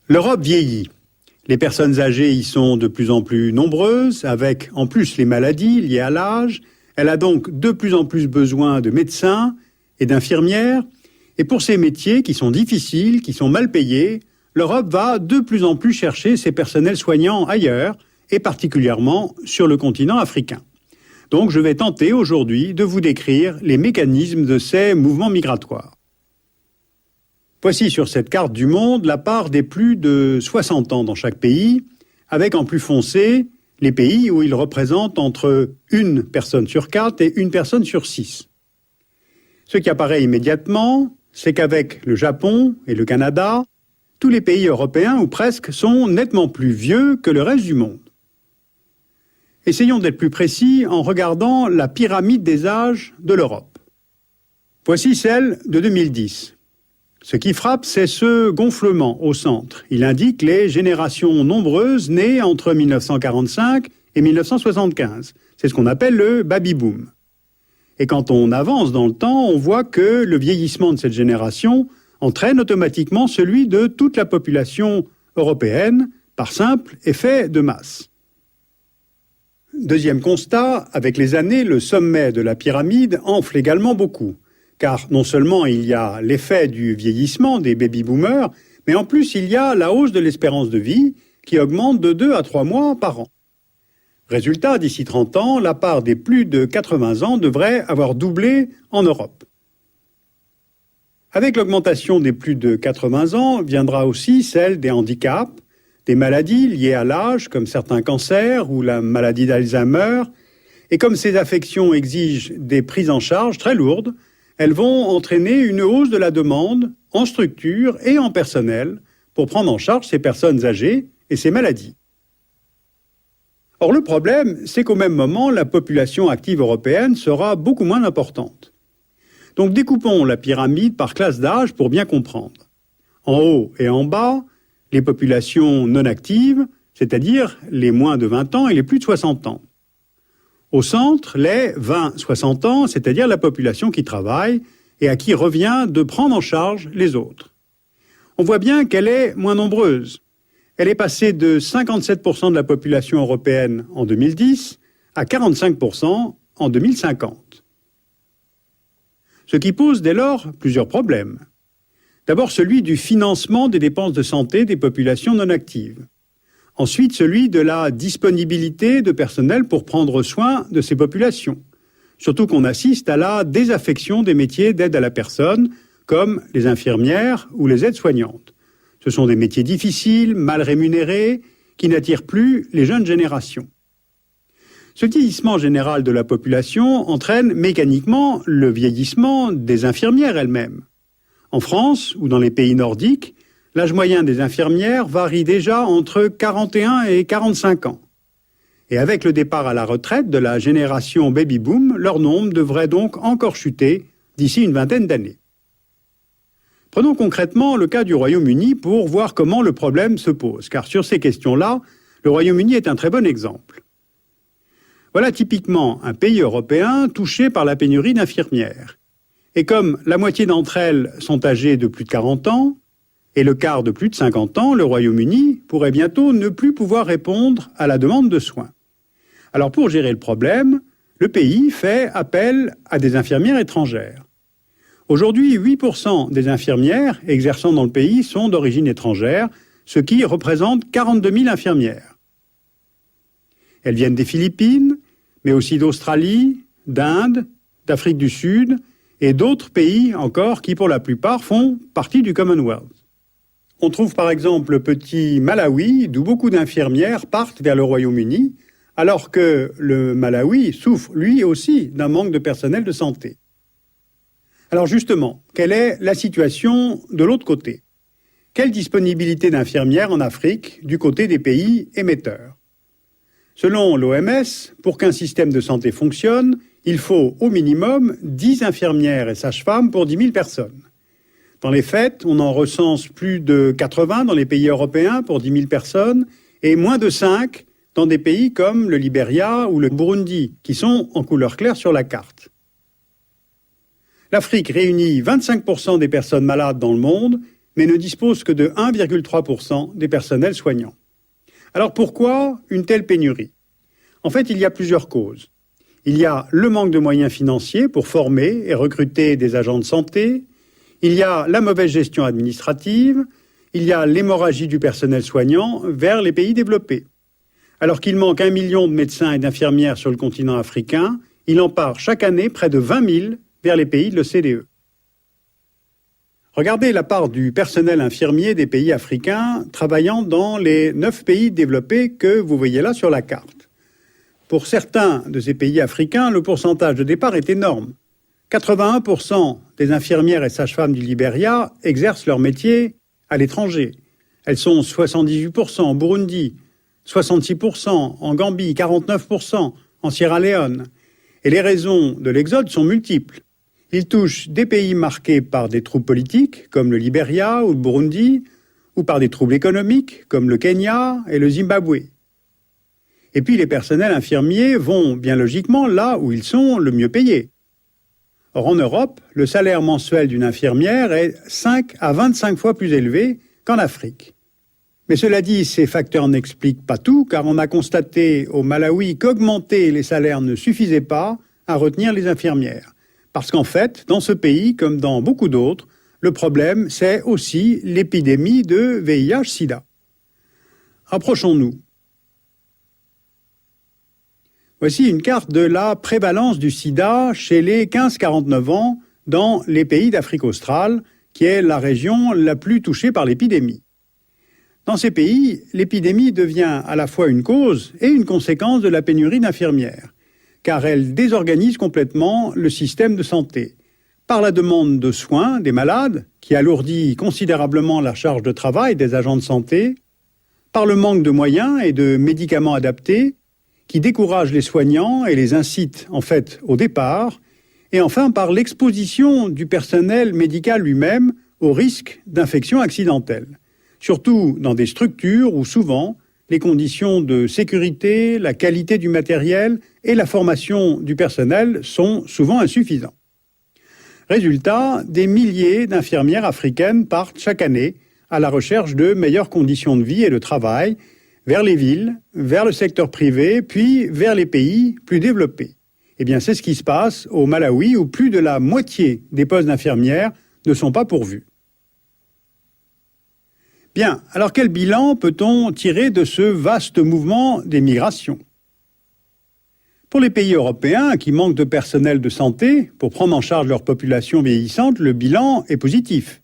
L'Europe vieillit. Les personnes âgées y sont de plus en plus nombreuses, avec en plus les maladies liées à l'âge. Elle a donc de plus en plus besoin de médecins et d'infirmières. Et pour ces métiers qui sont difficiles, qui sont mal payés, l'Europe va de plus en plus chercher ses personnels soignants ailleurs, et particulièrement sur le continent africain. Donc je vais tenter aujourd'hui de vous décrire les mécanismes de ces mouvements migratoires. Voici sur cette carte du monde la part des plus de 60 ans dans chaque pays, avec en plus foncé les pays où ils représentent entre une personne sur 4 et une personne sur 6. Ce qui apparaît immédiatement, c'est qu'avec le Japon et le Canada, tous les pays européens, ou presque, sont nettement plus vieux que le reste du monde. Essayons d'être plus précis en regardant la pyramide des âges de l'Europe. Voici celle de 2010. Ce qui frappe, c'est ce gonflement au centre. Il indique les générations nombreuses nées entre 1945 et 1975. C'est ce qu'on appelle le baby-boom. Et quand on avance dans le temps, on voit que le vieillissement de cette génération entraîne automatiquement celui de toute la population européenne par simple effet de masse. Deuxième constat, avec les années, le sommet de la pyramide enfle également beaucoup. Car non seulement il y a l'effet du vieillissement des baby-boomers, mais en plus il y a la hausse de l'espérance de vie qui augmente de 2 à 3 mois par an. Résultat, d'ici 30 ans, la part des plus de 80 ans devrait avoir doublé en Europe. Avec l'augmentation des plus de 80 ans viendra aussi celle des handicaps, des maladies liées à l'âge, comme certains cancers ou la maladie d'Alzheimer. Et comme ces affections exigent des prises en charge très lourdes, elles vont entraîner une hausse de la demande en structure et en personnel pour prendre en charge ces personnes âgées et ces maladies. Or, le problème, c'est qu'au même moment, la population active européenne sera beaucoup moins importante. Donc, découpons la pyramide par classe d'âge pour bien comprendre. En haut et en bas, les populations non actives, c'est-à-dire les moins de 20 ans et les plus de 60 ans. Au centre, les 20-60 ans, c'est-à-dire la population qui travaille et à qui revient de prendre en charge les autres. On voit bien qu'elle est moins nombreuse. Elle est passée de 57% de la population européenne en 2010 à 45% en 2050. Ce qui pose dès lors plusieurs problèmes. D'abord celui du financement des dépenses de santé des populations non actives. Ensuite, celui de la disponibilité de personnel pour prendre soin de ces populations. Surtout qu'on assiste à la désaffection des métiers d'aide à la personne, comme les infirmières ou les aides-soignantes. Ce sont des métiers difficiles, mal rémunérés, qui n'attirent plus les jeunes générations. Ce vieillissement général de la population entraîne mécaniquement le vieillissement des infirmières elles-mêmes. En France ou dans les pays nordiques, l'âge moyen des infirmières varie déjà entre 41 et 45 ans. Et avec le départ à la retraite de la génération baby-boom, leur nombre devrait donc encore chuter d'ici une vingtaine d'années. Prenons concrètement le cas du Royaume-Uni pour voir comment le problème se pose, car sur ces questions-là, le Royaume-Uni est un très bon exemple. Voilà typiquement un pays européen touché par la pénurie d'infirmières. Et comme la moitié d'entre elles sont âgées de plus de 40 ans, et le quart de plus de 50 ans, le Royaume-Uni pourrait bientôt ne plus pouvoir répondre à la demande de soins. Alors pour gérer le problème, le pays fait appel à des infirmières étrangères. Aujourd'hui, 8% des infirmières exerçant dans le pays sont d'origine étrangère, ce qui représente 42 000 infirmières. Elles viennent des Philippines, mais aussi d'Australie, d'Inde, d'Afrique du Sud et d'autres pays encore qui, pour la plupart, font partie du Commonwealth. On trouve par exemple le petit Malawi, d'où beaucoup d'infirmières partent vers le Royaume-Uni, alors que le Malawi souffre lui aussi d'un manque de personnel de santé. Alors justement, quelle est la situation de l'autre côté? Quelle disponibilité d'infirmières en Afrique du côté des pays émetteurs? Selon l'OMS, pour qu'un système de santé fonctionne, il faut au minimum 10 infirmières et sages-femmes pour 10 000 personnes. Dans les faits, on en recense plus de 80 dans les pays européens pour 10 000 personnes et moins de 5 dans des pays comme le Libéria ou le Burundi, qui sont en couleur claire sur la carte. L'Afrique réunit 25% des personnes malades dans le monde, mais ne dispose que de 1,3% des personnels soignants. Alors pourquoi une telle pénurie? En fait, il y a plusieurs causes. Il y a le manque de moyens financiers pour former et recruter des agents de santé, il y a la mauvaise gestion administrative, il y a l'hémorragie du personnel soignant vers les pays développés. Alors qu'il manque 1 million de médecins et d'infirmières sur le continent africain, il en part chaque année près de 20 000 vers les pays de l'OCDE. Regardez la part du personnel infirmier des pays africains travaillant dans les 9 pays développés que vous voyez là sur la carte. Pour certains de ces pays africains, le pourcentage de départ est énorme. 81% des infirmières et sages-femmes du Libéria exercent leur métier à l'étranger. Elles sont 78% au Burundi, 66% en Gambie, 49% en Sierra Leone. Et les raisons de l'exode sont multiples. Il touche des pays marqués par des troubles politiques, comme le Libéria ou le Burundi, ou par des troubles économiques, comme le Kenya et le Zimbabwe. Et puis les personnels infirmiers vont bien logiquement là où ils sont le mieux payés. Or en Europe, le salaire mensuel d'une infirmière est 5 à 25 fois plus élevé qu'en Afrique. Mais cela dit, ces facteurs n'expliquent pas tout, car on a constaté au Malawi qu'augmenter les salaires ne suffisait pas à retenir les infirmières. Parce qu'en fait, dans ce pays, comme dans beaucoup d'autres, le problème, c'est aussi l'épidémie de VIH-Sida. Approchons-nous. Voici une carte de la prévalence du sida chez les 15-49 ans dans les pays d'Afrique australe, qui est la région la plus touchée par l'épidémie. Dans ces pays, l'épidémie devient à la fois une cause et une conséquence de la pénurie d'infirmières, car elle désorganise complètement le système de santé, par la demande de soins des malades, qui alourdit considérablement la charge de travail des agents de santé, par le manque de moyens et de médicaments adaptés, qui décourage les soignants et les incite en fait au départ, et enfin par l'exposition du personnel médical lui-même au risque d'infection accidentelle, surtout dans des structures où souvent les conditions de sécurité, la qualité du matériel et la formation du personnel sont souvent insuffisants. Résultat, des milliers d'infirmières africaines partent chaque année à la recherche de meilleures conditions de vie et de travail, vers les villes, vers le secteur privé, puis vers les pays plus développés. Eh bien, c'est ce qui se passe au Malawi, où plus de la moitié des postes d'infirmières ne sont pas pourvus. Bien, alors quel bilan peut-on tirer de ce vaste mouvement des migrations? Pour les pays européens qui manquent de personnel de santé pour prendre en charge leur population vieillissante, le bilan est positif.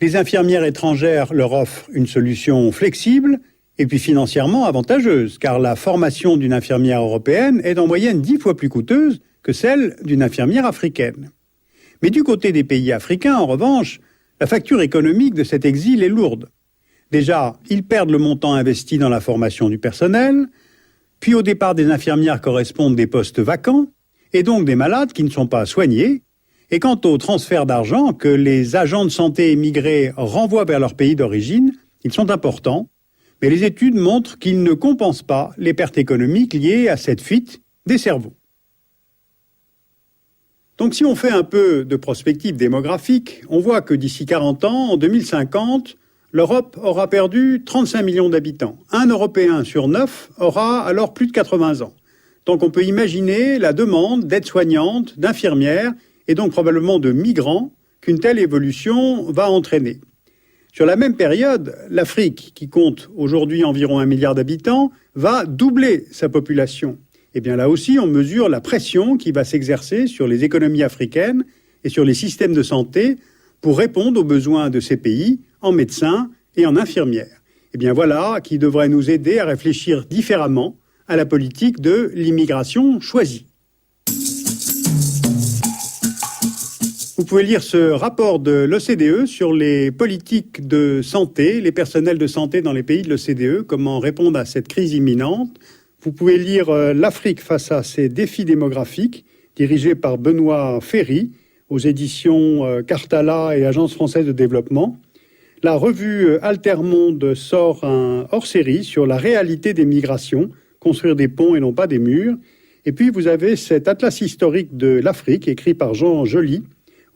Les infirmières étrangères leur offrent une solution flexible et puis financièrement avantageuse, car la formation d'une infirmière européenne est en moyenne 10 fois plus coûteuse que celle d'une infirmière africaine. Mais du côté des pays africains, en revanche, la facture économique de cet exil est lourde. Déjà, ils perdent le montant investi dans la formation du personnel, puis au départ des infirmières correspondent des postes vacants, et donc des malades qui ne sont pas soignés. Et quant au transfert d'argent que les agents de santé émigrés renvoient vers leur pays d'origine, ils sont importants, mais les études montrent qu'ils ne compensent pas les pertes économiques liées à cette fuite des cerveaux. Donc si on fait un peu de prospective démographique, on voit que d'ici 40 ans, en 2050, l'Europe aura perdu 35 millions d'habitants. Un Européen sur 9 aura alors plus de 80 ans. Donc on peut imaginer la demande d'aides-soignantes, d'infirmières et donc probablement de migrants qu'une telle évolution va entraîner. Sur la même période, l'Afrique, qui compte aujourd'hui environ 1 milliard d'habitants, va doubler sa population. Et bien là aussi, on mesure la pression qui va s'exercer sur les économies africaines et sur les systèmes de santé pour répondre aux besoins de ces pays en médecins et en infirmières. Et bien voilà qui devrait nous aider à réfléchir différemment à la politique de l'immigration choisie. Vous pouvez lire ce rapport de l'OCDE sur les politiques de santé, les personnels de santé dans les pays de l'OCDE, comment répondre à cette crise imminente. Vous pouvez lire l'Afrique face à ses défis démographiques, dirigé par Benoît Ferry, aux éditions Cartala et Agence française de développement. La revue Altermonde sort un hors-série sur la réalité des migrations, construire des ponts et non pas des murs. Et puis vous avez cet atlas historique de l'Afrique, écrit par Jean Joly,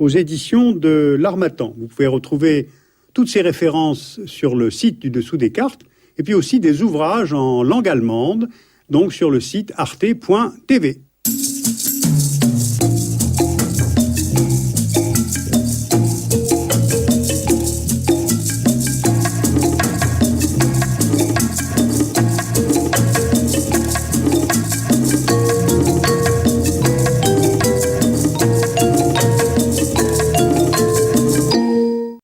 aux éditions de l'Harmattan. Vous pouvez retrouver Toutes ces références sur le site du dessous des cartes, et puis aussi des ouvrages en langue allemande, donc sur le site arte.tv.